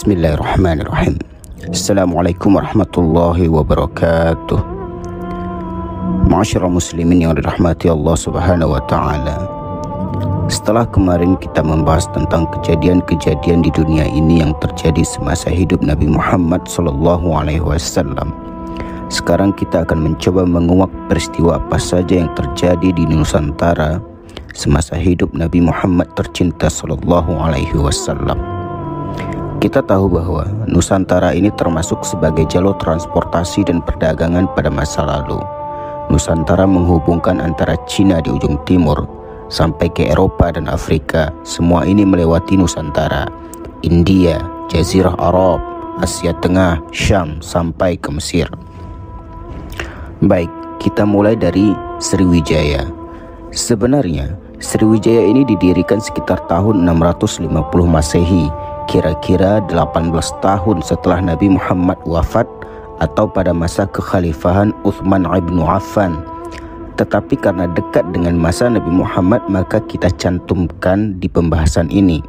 Bismillahirrahmanirrahim. Assalamualaikum warahmatullahi wabarakatuh. Ma'asyiral muslimin yang dirahmati Allah Subhanahu wa taala. Setelah kemarin kita membahas tentang kejadian-kejadian di dunia ini yang terjadi semasa hidup Nabi Muhammad SAW, sekarang kita akan mencoba menguak peristiwa apa saja yang terjadi di Nusantara semasa hidup Nabi Muhammad tercinta SAW. Kita tahu bahwa Nusantara ini termasuk sebagai jalur transportasi dan perdagangan pada masa lalu. Nusantara menghubungkan antara Cina di ujung timur sampai ke Eropa dan Afrika. Semua ini melewati Nusantara, India, Jazirah Arab, Asia Tengah, Syam sampai ke Mesir. Baik, kita mulai dari Sriwijaya. Sebenarnya Sriwijaya ini didirikan sekitar tahun 650 Masehi, kira-kira 18 tahun setelah Nabi Muhammad wafat atau pada masa kekhalifahan Utsman bin Affan. Tetapi karena dekat dengan masa Nabi Muhammad, maka kita cantumkan di pembahasan ini.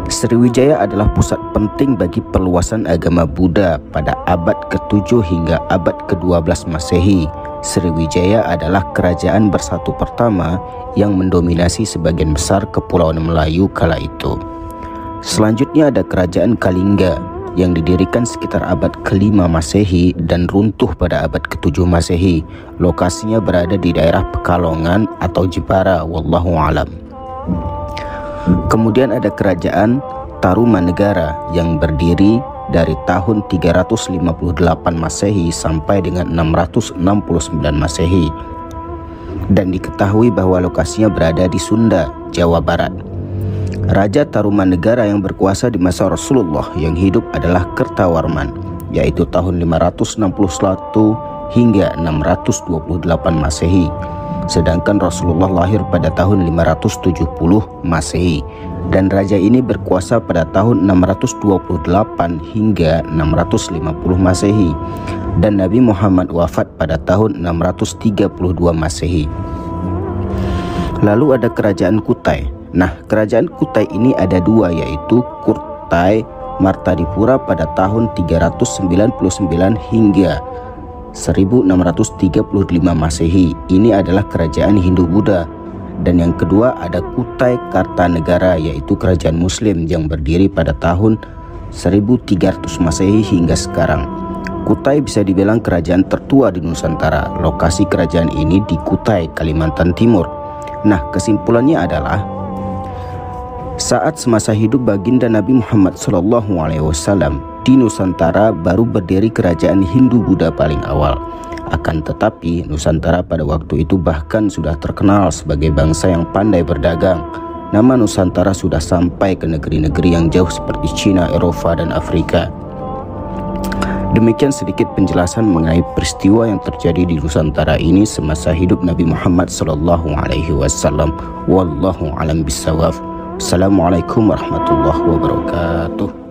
Sriwijaya adalah pusat penting bagi perluasan agama Buddha pada abad ke-7 hingga abad ke-12 Masehi. Sriwijaya adalah kerajaan bersatu pertama yang mendominasi sebagian besar kepulauan Melayu kala itu. Selanjutnya ada kerajaan Kalingga yang didirikan sekitar abad ke-5 Masehi dan runtuh pada abad ke-7 Masehi. Lokasinya berada di daerah Pekalongan atau Jepara, wallahu alam. Kemudian ada kerajaan Tarumanegara yang berdiri dari tahun 358 Masehi sampai dengan 669 Masehi. Dan diketahui bahwa lokasinya berada di Sunda, Jawa Barat. Raja Tarumanegara yang berkuasa di masa Rasulullah yang hidup adalah Kertawarman, yaitu tahun 561 hingga 628 Masehi. Sedangkan Rasulullah lahir pada tahun 570 Masehi. Dan raja ini berkuasa pada tahun 628 hingga 650 Masehi. Dan Nabi Muhammad wafat pada tahun 632 Masehi. Lalu ada kerajaan Kutai. Nah, kerajaan Kutai ini ada dua, yaitu Kutai Martadipura pada tahun 399 hingga 1635 Masehi. Ini adalah kerajaan Hindu-Buddha. Dan yang kedua ada Kutai Kartanegara, yaitu kerajaan Muslim yang berdiri pada tahun 1300 Masehi hingga sekarang. Kutai bisa dibilang kerajaan tertua di Nusantara. Lokasi kerajaan ini di Kutai, Kalimantan Timur. Nah, kesimpulannya adalah saat semasa hidup baginda Nabi Muhammad SAW di Nusantara baru berdiri kerajaan Hindu-Buddha paling awal. Akan tetapi Nusantara pada waktu itu bahkan sudah terkenal sebagai bangsa yang pandai berdagang. Nama Nusantara sudah sampai ke negeri-negeri yang jauh seperti Cina, Eropa, dan Afrika. Demikian sedikit penjelasan mengenai peristiwa yang terjadi di Nusantara ini semasa hidup Nabi Muhammad SAW. Wallahu a'lam bishawab. Assalamualaikum warahmatullahi wabarakatuh.